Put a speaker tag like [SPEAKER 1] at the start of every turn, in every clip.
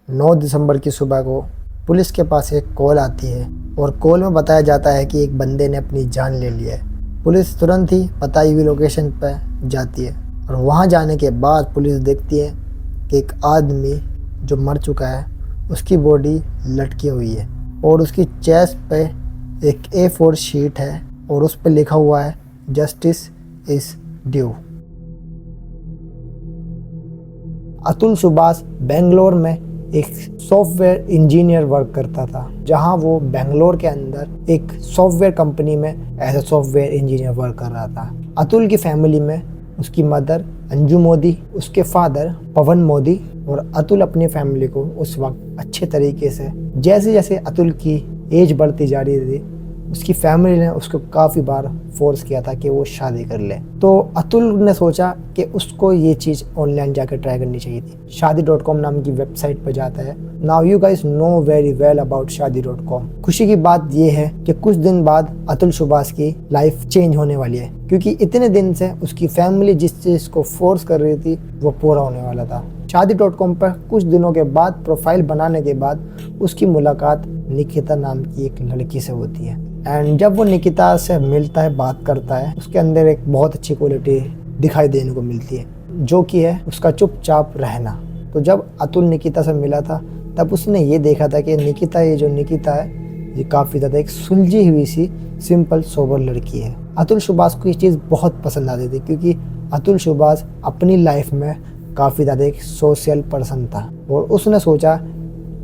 [SPEAKER 1] 9 दिसंबर की सुबह को पुलिस के पास एक कॉल आती है और कॉल में बताया जाता है कि एक बंदे ने अपनी जान ले ली है। पुलिस तुरंत ही बताई हुई लोकेशन पर जाती है और वहां जाने के बाद पुलिस देखती है कि एक आदमी जो मर चुका है उसकी बॉडी लटकी हुई है और उसकी चेस्ट पे एक A4 शीट है और उस पर लिखा हुआ है justice is due. Atul Subhash Bangalore में एक सॉफ्टवेयर इंजीनियर वर्क करता था, जहां वो बेंगलोर के अंदर एक सॉफ्टवेयर कंपनी में as a software engineer work कर रहा था। अतुल की फैमिली में उसकी मदर अंजू मोदी, उसके फादर पवन मोदी और अतुल अपनी फैमिली को उस वक्त अच्छे तरीके से, जैसे जैसे अतुल की एज बढ़ती जा रही थी, उसकी फैमिली ने उसको काफ़ी बार फोर्स किया था कि वो शादी कर ले। तो अतुल ने सोचा कि उसको ये चीज़ ऑनलाइन जाकर ट्राई करनी चाहिए थी। Shaadi.com नाम की वेबसाइट पर जाता है। Now you guys know very well about Shaadi.com। खुशी की बात ये है कि कुछ दिन बाद अतुल सुभाष की लाइफ चेंज होने वाली है, क्योंकि इतने दिन से उसकी फैमिली जिस चीज़ को फोर्स कर रही थी वो पूरा होने वाला था। Shaadi.com पर कुछ दिनों के बाद प्रोफाइल बनाने के बाद उसकी मुलाकात निकिता नाम की एक लड़की से होती है। एंड जब वो निकिता से मिलता है, बात करता है, उसके अंदर एक बहुत अच्छी क्वालिटी दिखाई देने को मिलती है, जो कि है उसका चुपचाप रहना। तो जब अतुल निकिता से मिला था तब उसने ये देखा था कि निकिता है ये काफ़ी ज़्यादा एक सुलझी हुई सी सिंपल सोबर लड़की है। अतुल सुभाष को ये चीज़ बहुत पसंद आती थी, क्योंकि अतुल सुभाष अपनी लाइफ में काफ़ी ज़्यादा एक सोशल पर्सन था और उसने सोचा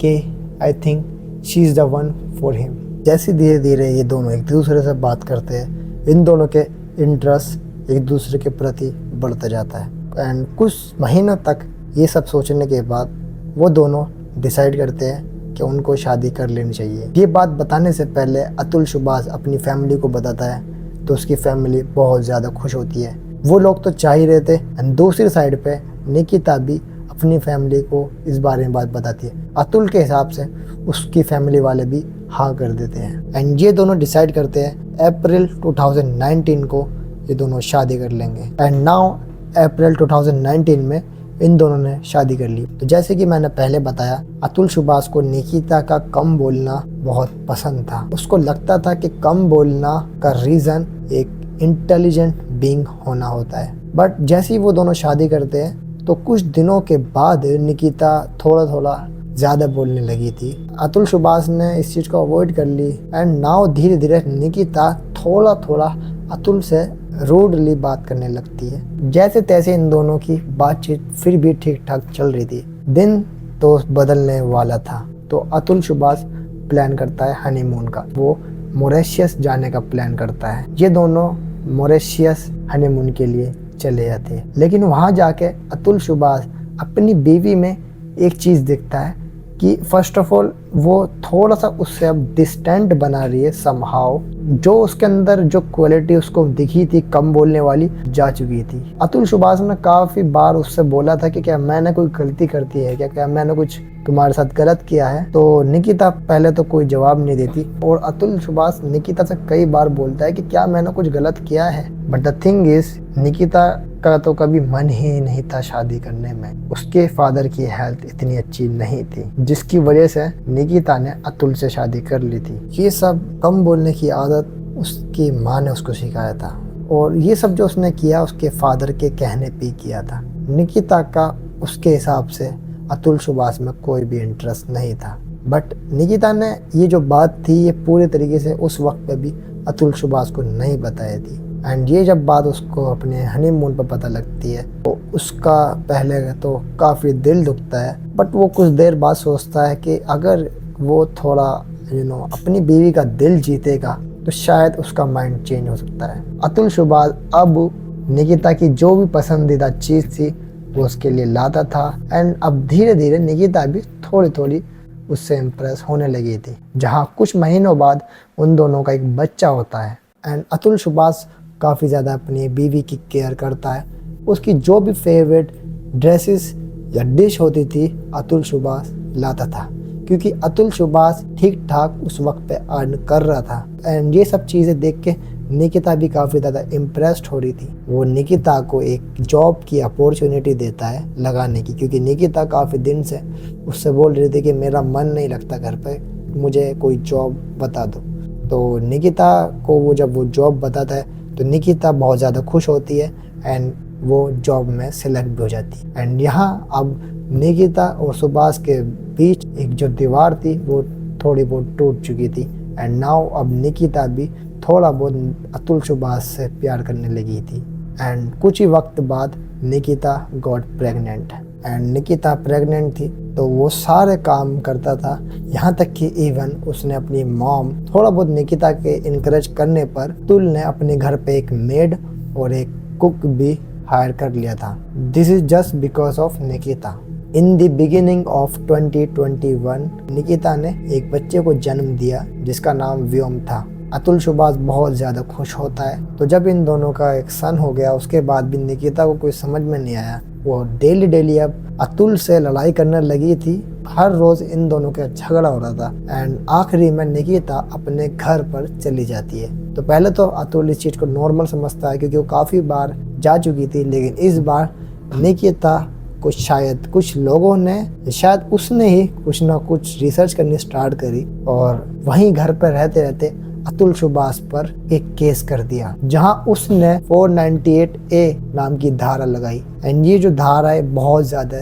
[SPEAKER 1] कि I think she is the one for him. जैसे धीरे धीरे ये दोनों एक दूसरे से बात करते हैं, इन दोनों के इंटरेस्ट एक दूसरे के प्रति बढ़ता जाता है। एंड कुछ महीनों तक ये सब सोचने के बाद वो दोनों डिसाइड करते हैं कि उनको शादी कर लेनी चाहिए। ये बात बताने से पहले अतुल सुभाष अपनी फैमिली को बताता है तो उसकी फैमिली बहुत ज़्यादा खुश होती है। वो लोग तो चाह ही रहे थे। एंड दूसरी साइड पे निकिता भी अपनी फैमिली को इस बारे में बात बताती है। अतुल के हिसाब से उसकी फैमिली वाले भी हाँ कर देते हैं। एंड ये दोनों डिसाइड करते हैं अप्रैल 2019 को ये दोनों शादी कर लेंगे। एंड नाउ अप्रैल 2019 में इन दोनों ने शादी कर ली। तो जैसे कि मैंने पहले बताया, अतुल सुभाष को निकिता का कम बोलना बहुत पसंद था। उसको लगता था कि कम बोलना का रीज़न एक इंटेलिजेंट बीइंग होना होता है। बट जैसे ही वो दोनों शादी करते हैं तो कुछ दिनों के बाद निकिता थोड़ा थोड़ा ज़्यादा बोलने लगी थी। अतुल सुभाष ने इस चीज़ को अवॉइड कर ली। एंड नाउ धीरे धीरे निकिता थोड़ा थोड़ा अतुल से रूडली बात करने लगती है। जैसे तैसे इन दोनों की बातचीत फिर भी ठीक ठाक चल रही थी। दिन तो बदलने वाला था, तो अतुल सुभाष प्लान करता है हनीमून का। वो मॉरिशस जाने का प्लान करता है। ये दोनों मॉरिशस हनीमून के लिए चले जाते हैं। लेकिन वहाँ जाके अतुल सुभाष अपनी बीवी में एक चीज़ देखता है कि फर्स्ट ऑफ ऑल वो थोड़ा सा उससे अब डिस्टेंट बना रही है समहाउ। जो उसके अंदर जो क्वालिटी उसको दिखी थी कम बोलने वाली, जा चुकी थी। अतुल सुभाष ने काफ़ी बार उससे बोला था कि क्या मैंने कोई गलती करती है, क्या मैंने कुछ तुम्हारे साथ गलत किया है। तो निकिता पहले तो कोई जवाब नहीं देती और अतुल सुभाष निकिता से कई बार बोलता है कि क्या मैंने कुछ गलत किया है। But the thing is Nikita का तो कभी मन ही नहीं था शादी करने में। उसके फादर की हेल्थ इतनी अच्छी नहीं थी, जिसकी वजह से निकिता ने अतुल से शादी कर ली थी। ये सब कम बोलने की आदत उसकी माँ ने उसको सिखाया था और ये सब जो उसने किया उसके फादर के कहने पे किया था। निकिता का उसके हिसाब से अतुल सुभाष में कोई भी इंटरेस्ट नहीं था। बट निकिता ने ये जो बात थी ये पूरे तरीके से उस वक्त पे भी अतुल सुभाष को नहीं बताई थी। एंड ये जब बात उसको अपने हनीमून पर पता लगती है तो उसका पहले तो काफ़ी दिल दुखता है। बट वो कुछ देर बाद सोचता है कि अगर वो थोड़ा अपनी बीवी का दिल जीतेगा तो शायद उसका माइंड चेंज हो सकता है। अतुल सुभाष अब निकिता की जो भी पसंदीदा चीज़ थी वो उसके लिए लाता था। एंड अब धीरे धीरे निकिता भी थोड़ी थोड़ी उससे इम्प्रेस होने लगी थी, जहाँ कुछ महीनों बाद उन दोनों का एक बच्चा होता है। एंड अतुल सुभाष काफ़ी ज़्यादा अपनी बीवी की केयर करता है। उसकी जो भी फेवरेट ड्रेसेस या डिश होती थी अतुल सुभाष लाता था, क्योंकि अतुल सुभाष ठीक ठाक उस वक्त पे अर्न कर रहा था। एंड ये सब चीज़ें देख के निकिता भी काफ़ी ज़्यादा इम्प्रेस्ड हो रही थी। वो निकिता को एक जॉब की अपॉर्चुनिटी देता है लगाने की, क्योंकि निकिता काफ़ी दिन से उससे बोल रही थी कि मेरा मन नहीं लगता घर पे, मुझे कोई जॉब बता दो। तो निकिता को वो जब वो जॉब बताता है तो निकिता बहुत ज़्यादा खुश होती है एंड वो जॉब में सिलेक्ट भी हो जाती है। एंड यहाँ अब निकिता और सुभाष के बीच एक जो दीवार थी वो थोड़ी बहुत टूट चुकी थी। एंड नाउ अब निकिता भी थोड़ा बहुत अतुल सुभाष से प्यार करने लगी थी। एंड कुछ ही वक्त बाद Nikita got pregnant. And Nikita pregnant थी तो वो सारे काम करता था, यहाँ तक कि इवन उसने अपनी मॉम थोड़ा बहुत निकिता के इनकरेज करने पर अतुल ने अपने घर पे एक मेड और एक कुक भी हायर कर लिया था। This is just because of Nikita. In the beginning of 2021 Nikita ने एक बच्चे को जन्म दिया जिसका नाम व्योम था। अतुल सुभाष बहुत ज़्यादा खुश होता है। तो जब इन दोनों का एक सन हो गया उसके बाद भी निकिता को कोई समझ में नहीं आया। वो डेली अब अतुल से लड़ाई करने लगी थी। हर रोज़ इन दोनों का झगड़ा हो रहा था। एंड आखिरी में निकिता अपने घर पर चली जाती है। तो पहले तो अतुल इस चीज़ को नॉर्मल समझता है क्योंकि वो काफ़ी बार जा चुकी थी, लेकिन इस बार निकिता को शायद कुछ लोगों ने, शायद उसने ही कुछ ना कुछ रिसर्च करनी स्टार्ट करी और वहीं घर पर रहते रहते अतुल सुभाष पर एक केस कर दिया, जहां उसने 498A नाम की धारा लगाई। एंड ये जो धारा है बहुत ज़्यादा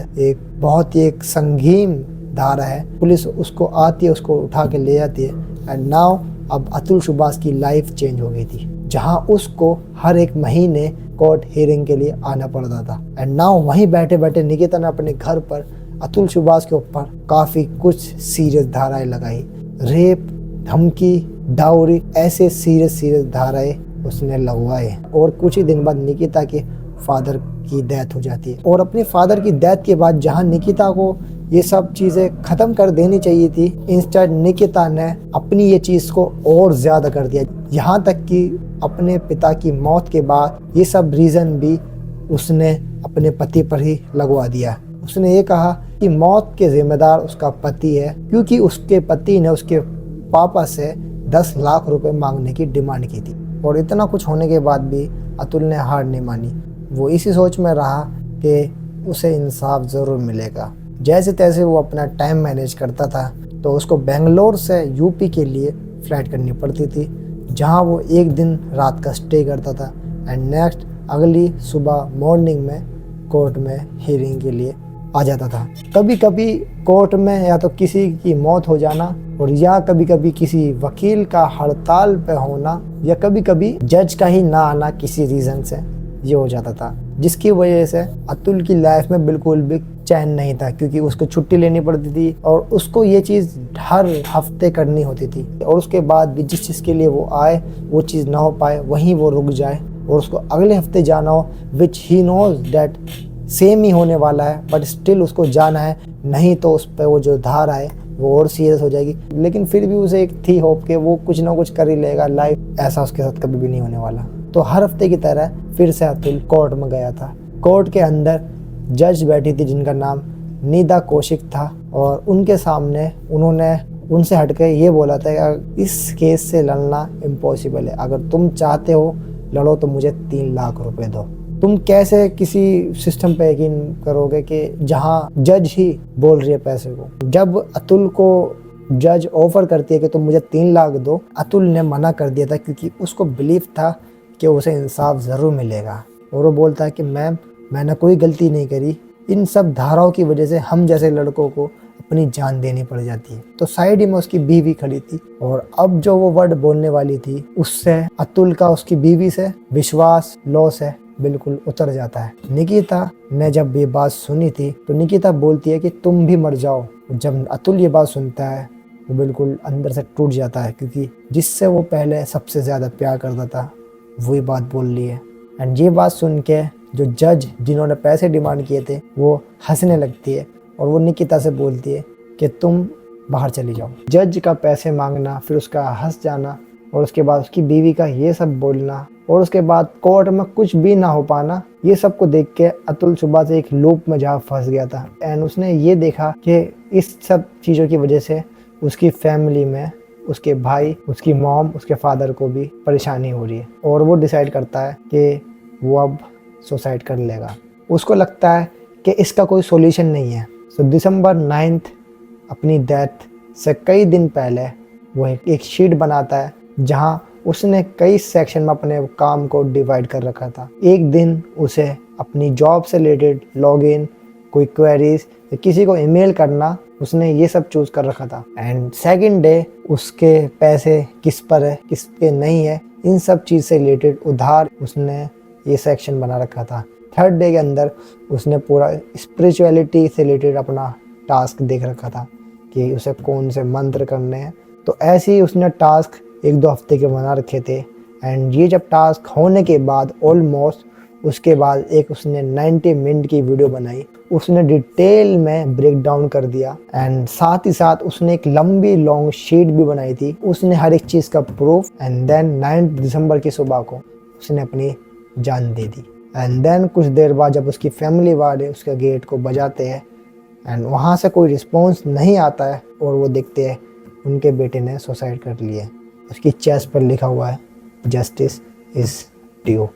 [SPEAKER 1] बहुत ही एक संगीन धारा है। पुलिस उसको आती है, उसको उठा के ले जाती है। एंड नाउ अब अतुल सुभाष की लाइफ चेंज हो गई थी, जहां उसको हर एक महीने कोर्ट हियरिंग के लिए आना पड़ता था। एंड नाउ वहीं बैठे बैठे निकिता ने अपने घर पर अतुल सुभाष के ऊपर काफ़ी कुछ सीरियस धाराएं लगाई। रेप, धमकी, डाउरी, ऐसे सीरियस धाराएं उसने लगवाए। और कुछ ही दिन बाद निकिता के फादर की डेथ हो जाती है। और अपने फादर की डेथ के बाद जहां निकिता को ये सब चीज़ें ख़त्म कर देनी चाहिए थी, इंस्टेड निकिता ने अपनी ये चीज़ को और ज़्यादा कर दिया। यहाँ तक कि अपने पिता की मौत के बाद ये सब रीज़न भी उसने अपने पति पर ही लगवा दिया। उसने ये कहा कि मौत के जिम्मेदार उसका पति है, क्योंकि उसके पति ने उसके पापा से 10 लाख रुपए मांगने की डिमांड की थी। और इतना कुछ होने के बाद भी अतुल ने हार नहीं मानी। वो इसी सोच में रहा कि उसे इंसाफ ज़रूर मिलेगा। जैसे तैसे वो अपना टाइम मैनेज करता था। तो उसको बेंगलोर से यूपी के लिए फ़्लाइट करनी पड़ती थी, जहां वो एक दिन रात का स्टे करता था एंड नेक्स्ट अगली सुबह मॉर्निंग में कोर्ट में हियरिंग के लिए आ जाता था। कभी कभी कोर्ट में या तो किसी की मौत हो जाना और या कभी कभी किसी वकील का हड़ताल पे होना या कभी कभी जज का ही ना आना किसी रीज़न से ये हो जाता था, जिसकी वजह से अतुल की लाइफ में बिल्कुल भी चैन नहीं था, क्योंकि उसको छुट्टी लेनी पड़ती थी और उसको ये चीज़ हर हफ्ते करनी होती थी। और उसके बाद भी जिस चीज़ के लिए वो आए वो चीज़ ना हो पाए, वहीं वो रुक जाए और उसको अगले हफ्ते जाना हो, विच ही नोज दैट सेम ही होने वाला है, बट स्टिल उसको जाना है, नहीं तो उस पर वो जो धारा है वो और सीरियस हो जाएगी। लेकिन फिर भी उसे एक थी होप कि वो कुछ ना कुछ कर ही लेगा, लाइफ ऐसा उसके साथ कभी भी नहीं होने वाला। तो हर हफ्ते की तरह फिर से अतुल कोर्ट में गया था। कोर्ट के अंदर जज बैठी थी जिनका नाम निदा कौशिक था और उनके सामने उन्होंने उनसे हटकर ये बोला था कि इस केस से लड़ना इम्पॉसिबल है, अगर तुम चाहते हो लड़ो तो मुझे 3 लाख रुपए दो। तुम कैसे किसी सिस्टम पे यकीन करोगे कि जहां जज ही बोल रही है पैसे को। जब अतुल को जज ऑफर करती है कि तुम मुझे 3 लाख दो, अतुल ने मना कर दिया था क्योंकि उसको बिलीव था कि उसे इंसाफ ज़रूर मिलेगा। और वो बोलता है कि मैम मैंने कोई गलती नहीं करी, इन सब धाराओं की वजह से हम जैसे लड़कों को अपनी जान देनी पड़ जाती है। तो साइड ही में उसकी बीवी खड़ी थी और अब जो वो वर्ड बोलने वाली थी उससे अतुल का उसकी बीवी से विश्वास लॉस है बिल्कुल उतर जाता है। निकिता ने जब ये बात सुनी थी तो निकिता बोलती है कि तुम भी मर जाओ। जब अतुल ये बात सुनता है वो बिल्कुल अंदर से टूट जाता है, क्योंकि जिससे वो पहले सबसे ज़्यादा प्यार करता था वही बात बोल रही है। एंड ये बात सुन के जो जज जिन्होंने पैसे डिमांड किए थे वो हंसने लगती है और वो निकिता से बोलती है कि तुम बाहर चली जाओ। जज का पैसे मांगना, फिर उसका हंस जाना और उसके बाद उसकी बीवी का ये सब बोलना और उसके बाद कोर्ट में कुछ भी ना हो पाना, ये सब को देख के अतुल सुबह से एक लूप में जहाँ फंस गया था। एंड उसने ये देखा कि इस सब चीज़ों की वजह से उसकी फैमिली में उसके भाई, उसकी मॉम, उसके फादर को भी परेशानी हो रही है और वो डिसाइड करता है कि वो अब सुसाइड कर लेगा। उसको लगता है कि इसका कोई सॉल्यूशन नहीं है। सो दिसंबर 9 अपनी डेथ से कई दिन पहले वो एक शीट बनाता है जहां उसने कई सेक्शन में अपने काम को डिवाइड कर रखा था। एक दिन उसे अपनी जॉब से रिलेटेड लॉगिन, कोई क्वेरीज, किसी को ईमेल करना, उसने ये सब चूज कर रखा था। एंड सेकंड डे उसके पैसे किस पर है, किस पे नहीं है, इन सब चीज से रिलेटेड उधार उसने ये सेक्शन बना रखा था। थर्ड डे के अंदर उसने पूरा स्पिरिचुअलिटी से रिलेटेड अपना टास्क देख रखा था कि उसे कौन से मंत्र करने हैं। तो ऐसे ही उसने टास्क 1-2 हफ्ते के बना रखे थे। एंड ये जब टास्क होने के बाद ऑलमोस्ट उसके बाद एक उसने 90 मिनट की वीडियो बनाई। उसने डिटेल में ब्रेक डाउन कर दिया एंड साथ ही साथ उसने एक लंबी लॉन्ग शीट भी बनाई थी। उसने हर एक चीज़ का प्रूफ। एंड देन 9 दिसंबर की सुबह को उसने अपनी जान दे दी। एंड देन कुछ देर बाद जब उसकी फैमिली वाले उसके गेट को बजाते हैं एंड वहाँ से कोई रिस्पॉन्स नहीं आता है और वो देखते हैं उनके बेटे ने सुसाइड कर लिया। उसकी चेस्ट पर लिखा हुआ है जस्टिस इज ड्यू।